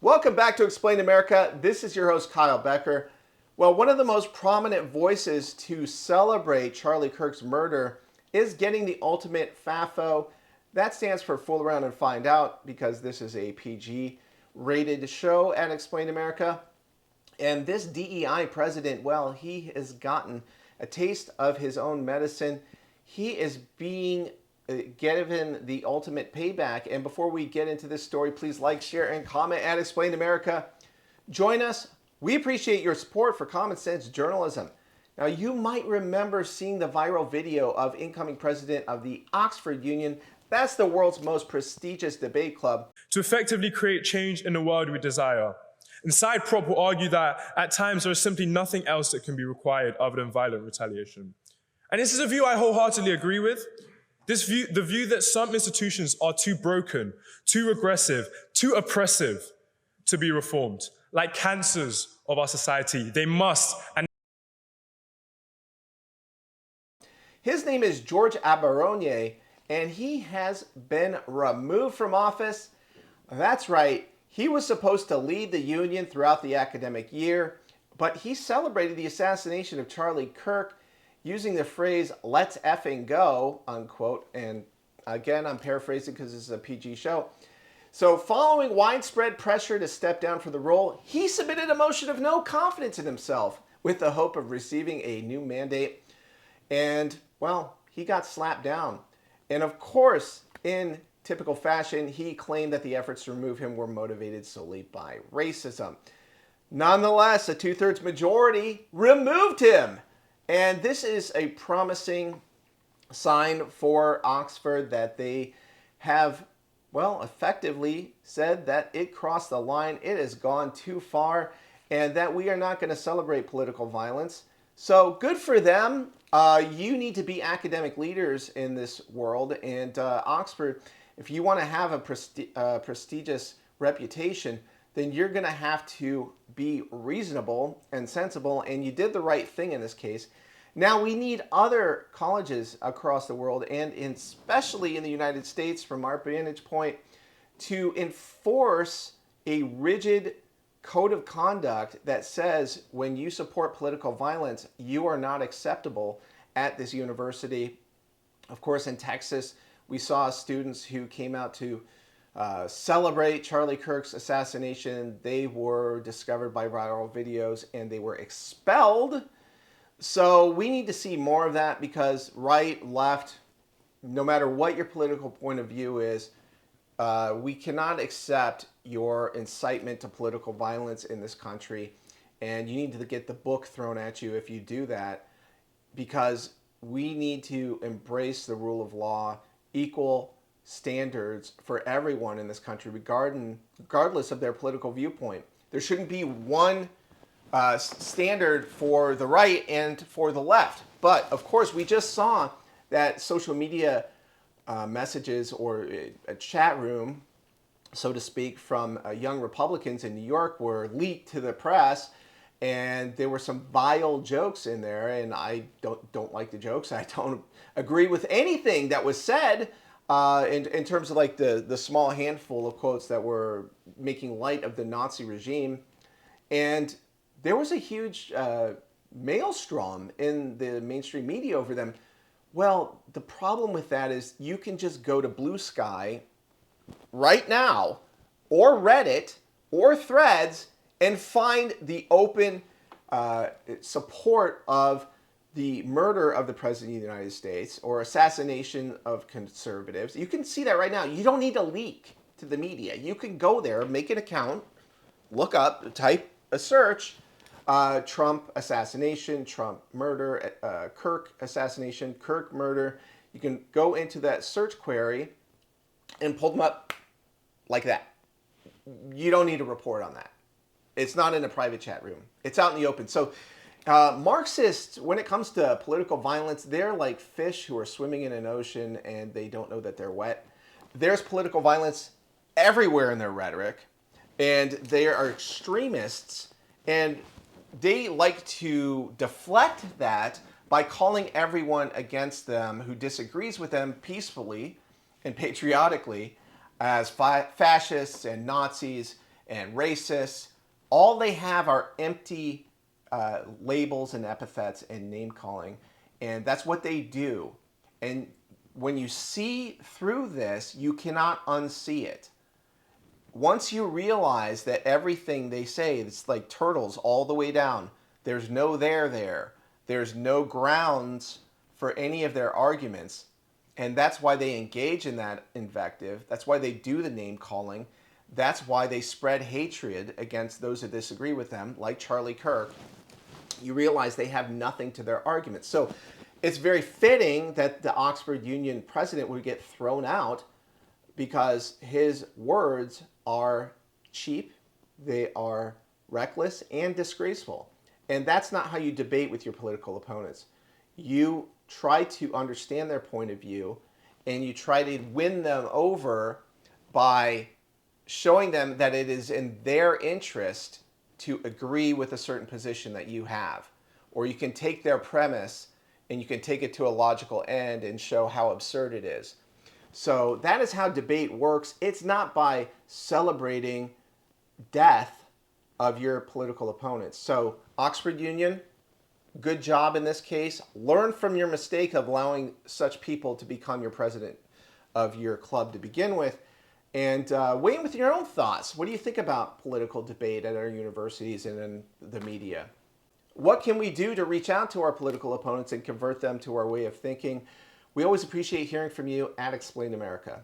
Welcome back to Explain America. This is your host, Kyle Becker. Well, one of the most prominent voices to celebrate Charlie Kirk's murder is getting the ultimate FAFO. That stands for Fool Around and Find Out, because this is a PG-rated show at Explain America. And this DEI president, well, he has gotten a taste of his own medicine. He is being given the ultimate payback. And before we get into this story, please like, share, and comment at Explain America. Join us. We appreciate your support for common sense journalism. Now, you might remember seeing the viral video of incoming president of the Oxford Union. That's the world's most prestigious debate club. To effectively create change in the world we desire. And Side Prop will argue that at times there is simply nothing else that can be required other than violent retaliation. And this is a view I wholeheartedly agree with. The view that some institutions are too broken, too aggressive, too oppressive to be reformed. Like cancers of our society, they must. And his name is George Aberonier, and he has been removed from office. That's right, he was supposed to lead the union throughout the academic year, but he celebrated the assassination of Charlie Kirk using the phrase, "let's effing go," unquote. And again, I'm paraphrasing because this is a PG show. So following widespread pressure to step down for the role, he submitted a motion of no confidence in himself with the hope of receiving a new mandate. And, well, he got slapped down. And of course, in typical fashion, he claimed that the efforts to remove him were motivated solely by racism. Nonetheless, a two-thirds majority removed him. And this is a promising sign for Oxford that they have, well, effectively said that it crossed the line, it has gone too far, and that we are not going to celebrate political violence. So good for them. You need to be academic leaders in this world, and Oxford, if you want to have a prestigious reputation, then you're going to have to be reasonable and sensible, and you did the right thing in this case. Now, we need other colleges across the world, and especially in the United States, from our vantage point, to enforce a rigid code of conduct that says when you support political violence, you are not acceptable at this university. Of course, in Texas, we saw students who came out to celebrate Charlie Kirk's assassination. They were discovered by viral videos and they were expelled. So we need to see more of that, because right, left, no matter what your political point of view is, we cannot accept your incitement to political violence in this country. And you need to get the book thrown at you if you do that, because we need to embrace the rule of law, equal standards for everyone in this country, regardless of their political viewpoint. There shouldn't be one standard for the right and for the left. But of course, we just saw that social media messages, or a chat room, so to speak, from young Republicans in New York were leaked to the press, and there were some vile jokes in there, and I don't like the jokes. I don't agree with anything that was said in terms of like the small handful of quotes that were making light of the Nazi regime. And there was a huge maelstrom in the mainstream media over them. Well, the problem with that is you can just go to Blue Sky right now, or Reddit, or Threads, and find the open support of the murder of the President of the United States, or assassination of conservatives. You can see that right now. You don't need to leak to the media. You can go there, make an account, look up, type a search, Trump assassination, Trump murder, Kirk assassination, Kirk murder. You can go into that search query and pull them up like that. You don't need to report on that. It's not in a private chat room. It's out in the open. So Marxists, when it comes to political violence, they're like fish who are swimming in an ocean and they don't know that they're wet. There's political violence everywhere in their rhetoric, and they are extremists, and they like to deflect that by calling everyone against them who disagrees with them peacefully and patriotically as fascists and Nazis and racists. All they have are empty labels and epithets and name calling, and that's what they do. And when you see through this, you cannot unsee it. Once you realize that everything they say, it's like turtles all the way down. There's no there. There's no grounds for any of their arguments. And that's why they engage in that invective. That's why they do the name calling. That's why they spread hatred against those who disagree with them, like Charlie Kirk. You realize they have nothing to their arguments. So it's very fitting that the Oxford Union president would get thrown out because his words are cheap, they are reckless, and disgraceful. And that's not how you debate with your political opponents. You try to understand their point of view, and you try to win them over by showing them that it is in their interest to agree with a certain position that you have. Or you can take their premise and you can take it to a logical end and show how absurd it is. So that is how debate works. It's not by celebrating death of your political opponents. So Oxford Union, good job in this case. Learn from your mistake of allowing such people to become your president of your club to begin with. And weigh in with your own thoughts. What do you think about political debate at our universities and in the media? What can we do to reach out to our political opponents and convert them to our way of thinking? We always appreciate hearing from you at Explain America.